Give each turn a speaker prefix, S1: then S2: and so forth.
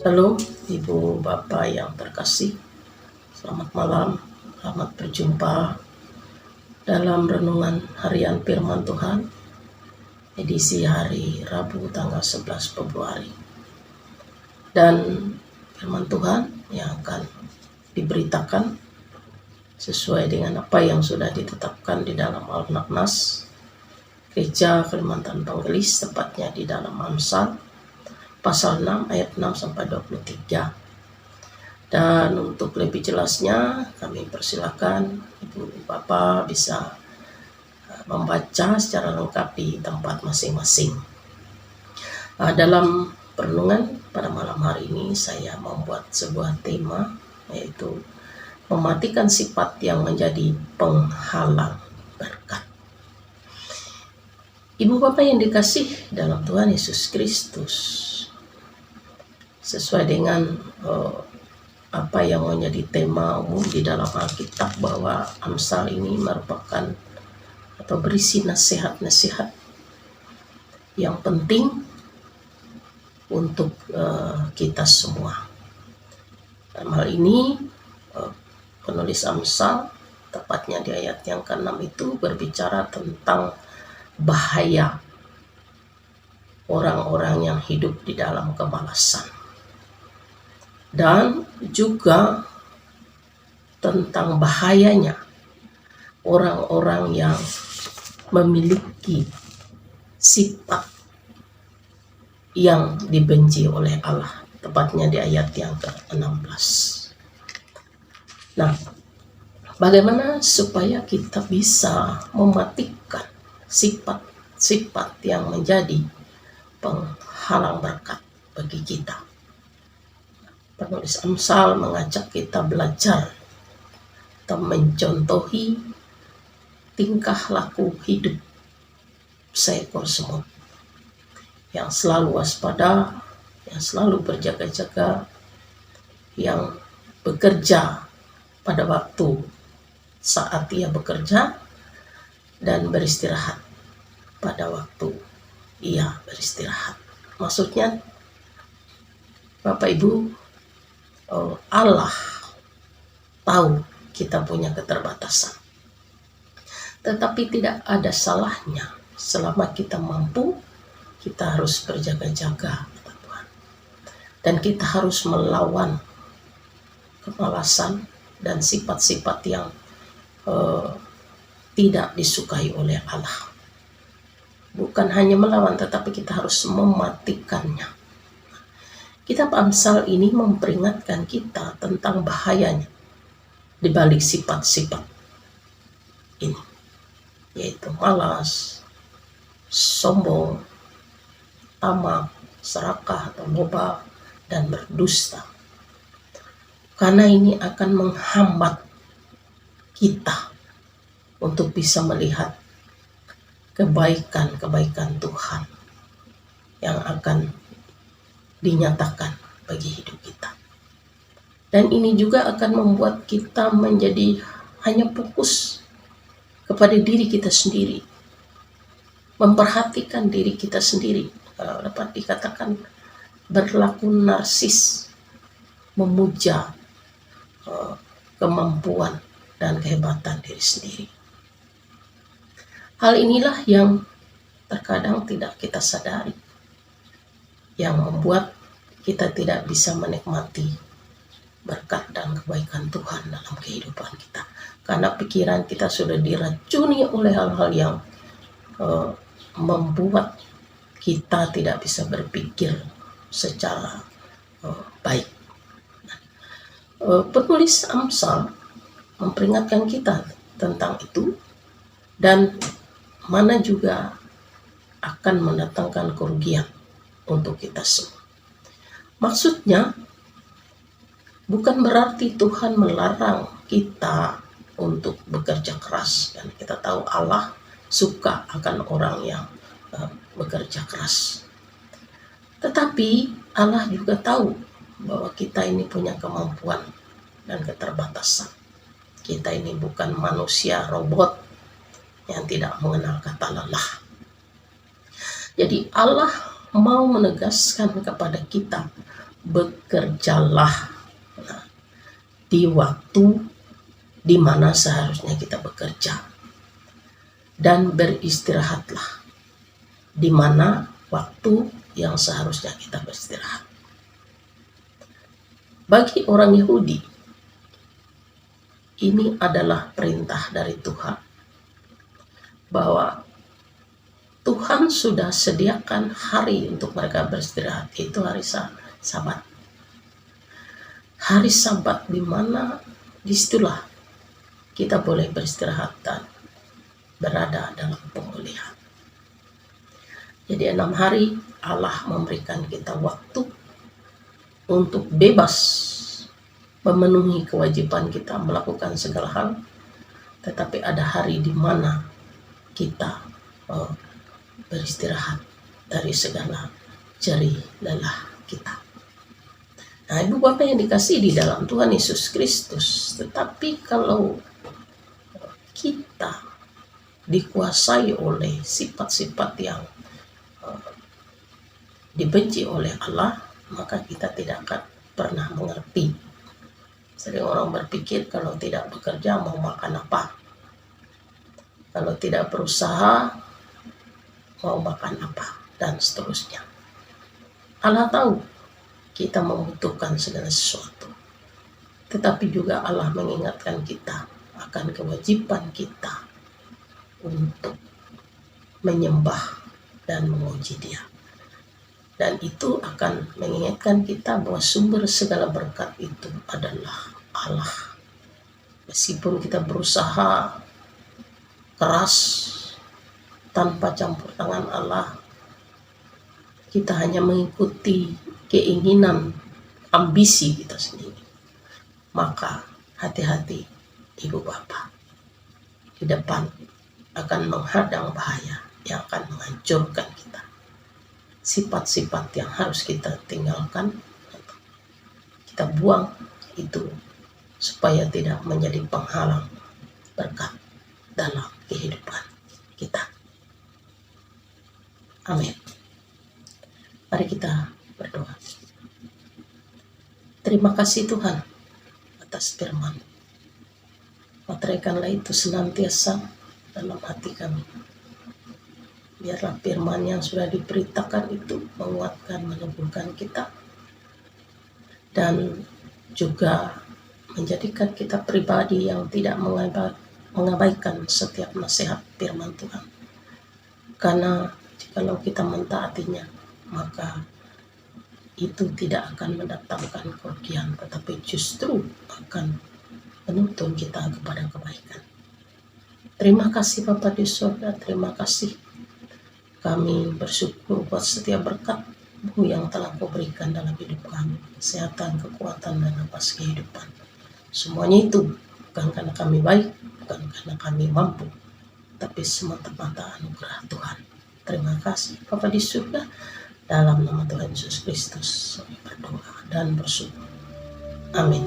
S1: Halo Ibu Bapak yang terkasih, selamat malam, selamat berjumpa dalam renungan harian firman Tuhan, edisi hari Rabu tanggal 11 Februari. Dan firman Tuhan yang akan diberitakan sesuai dengan apa yang sudah ditetapkan di dalam Almanak Nas, Gereja Kalimantan Penggelis, tepatnya di dalam Amsal pasal 6 ayat 6 sampai 23. Dan untuk lebih jelasnya kami persilakan Ibu Bapak bisa membaca secara lengkap di tempat masing-masing. Dalam perenungan pada malam hari ini saya membuat sebuah tema, yaitu mematikan sifat yang menjadi penghalang berkat. Ibu Bapak yang dikasih dalam Tuhan Yesus Kristus, sesuai dengan apa yang menjadi tema umum di dalam Alkitab, bahwa Amsal ini merupakan atau berisi nasihat-nasihat yang penting untuk kita semua. Dalam hal ini penulis Amsal, tepatnya di ayat yang ke-6 itu berbicara tentang bahaya orang-orang yang hidup di dalam kemalasan, dan juga tentang bahayanya orang-orang yang memiliki sifat yang dibenci oleh Allah, tepatnya di ayat yang ke-16. Nah, bagaimana supaya kita bisa mematikan sifat-sifat yang menjadi penghalang berkat bagi kita? Penulis Amsal mengajak kita belajar atau mencontohi tingkah laku hidup seekor semut yang selalu waspada, yang selalu berjaga-jaga, yang bekerja pada waktu saat ia bekerja dan beristirahat pada waktu ia beristirahat. Maksudnya, Bapak Ibu, Allah tahu kita punya keterbatasan, tetapi tidak ada salahnya selama kita mampu. Kita harus berjaga-jaga, Tuhan, dan kita harus melawan kemalasan dan sifat-sifat yang tidak disukai oleh Allah. Bukan hanya melawan, tetapi kita harus mematikannya. Kitab Amsal ini memperingatkan kita tentang bahayanya di balik sifat-sifat ini, yaitu malas, sombong, tamak, serakah atau loba, dan berdusta. Karena ini akan menghambat kita untuk bisa melihat kebaikan-kebaikan Tuhan yang akan dinyatakan bagi hidup kita. Dan ini juga akan membuat kita menjadi hanya fokus kepada diri kita sendiri, memperhatikan diri kita sendiri. Dapat dikatakan berlaku narsis, memuja kemampuan dan kehebatan diri sendiri. Hal inilah yang terkadang tidak kita sadari, yang membuat kita tidak bisa menikmati berkat dan kebaikan Tuhan dalam kehidupan kita, karena pikiran kita sudah diracuni oleh hal-hal yang membuat kita tidak bisa berpikir secara baik. Penulis Amsal memperingatkan kita tentang itu, dan mana juga akan mendatangkan kerugian untuk kita semua. Maksudnya, bukan berarti Tuhan melarang kita untuk bekerja keras, dan kita tahu Allah suka akan orang yang bekerja keras. Tetapi Allah juga tahu bahwa kita ini punya kemampuan dan keterbatasan. Kita ini bukan manusia robot yang tidak mengenal kata lelah. Jadi Allah mau menegaskan kepada kita bekerjalah di waktu di mana seharusnya kita bekerja, dan beristirahatlah di mana waktu yang seharusnya kita beristirahat. Bagi orang Yahudi, ini adalah perintah dari Tuhan, bahwa Tuhan sudah sediakan hari untuk mereka beristirahat, itu hari Sabat. Hari Sabat di mana disitulah kita boleh beristirahat dan berada dalam pemulihan. Jadi 6 hari Allah memberikan kita waktu untuk bebas memenuhi kewajiban kita melakukan segala hal, tetapi ada hari di mana kita beristirahat dari segala jerih lelah kita. Nah, Ibu Bapak yang dikasih di dalam Tuhan Yesus Kristus, tetapi kalau kita dikuasai oleh sifat-sifat yang dibenci oleh Allah, maka kita tidak akan pernah mengerti. Sering orang berpikir kalau tidak bekerja mau makan apa, kalau tidak berusaha mau makan apa, dan seterusnya. Allah tahu kita membutuhkan segala sesuatu, tetapi juga Allah mengingatkan kita akan kewajiban kita untuk menyembah dan memuji Dia. Dan itu akan mengingatkan kita bahwa sumber segala berkat itu adalah Allah. Meskipun kita berusaha keras tanpa campur tangan Allah, kita hanya mengikuti keinginan, ambisi kita sendiri, maka hati-hati Ibu Bapak, di depan akan menghadang bahaya yang akan menghancurkan kita. Sifat-sifat yang harus kita tinggalkan, kita buang itu supaya tidak menjadi penghalang berkat dalam kehidupan kita. Amin. Mari kita berdoa. Terima kasih Tuhan atas firman. Materaikanlah itu senantiasa dalam hati kami. Biarlah firman yang sudah diberitakan itu menguatkan, meneguhkan kita, dan juga menjadikan kita pribadi yang tidak mengabaikan setiap nasihat firman Tuhan. Karena jikalau kita mentaatinya, maka itu tidak akan mendatangkan kerugian, tetapi justru akan menuntun kita kepada kebaikan. Terima kasih Bapa di surga, terima kasih. Kami bersyukur buat setiap berkat-Mu yang telah Kau berikan dalam hidup kami. Kesehatan, kekuatan, dan nafas kehidupan. Semuanya itu bukan karena kami baik, bukan karena kami mampu, tapi semata-mata anugerah Tuhan. Terima kasih Bapa di surga. Dalam nama Tuhan Yesus Kristus kami berdoa dan bersyukur. Amin.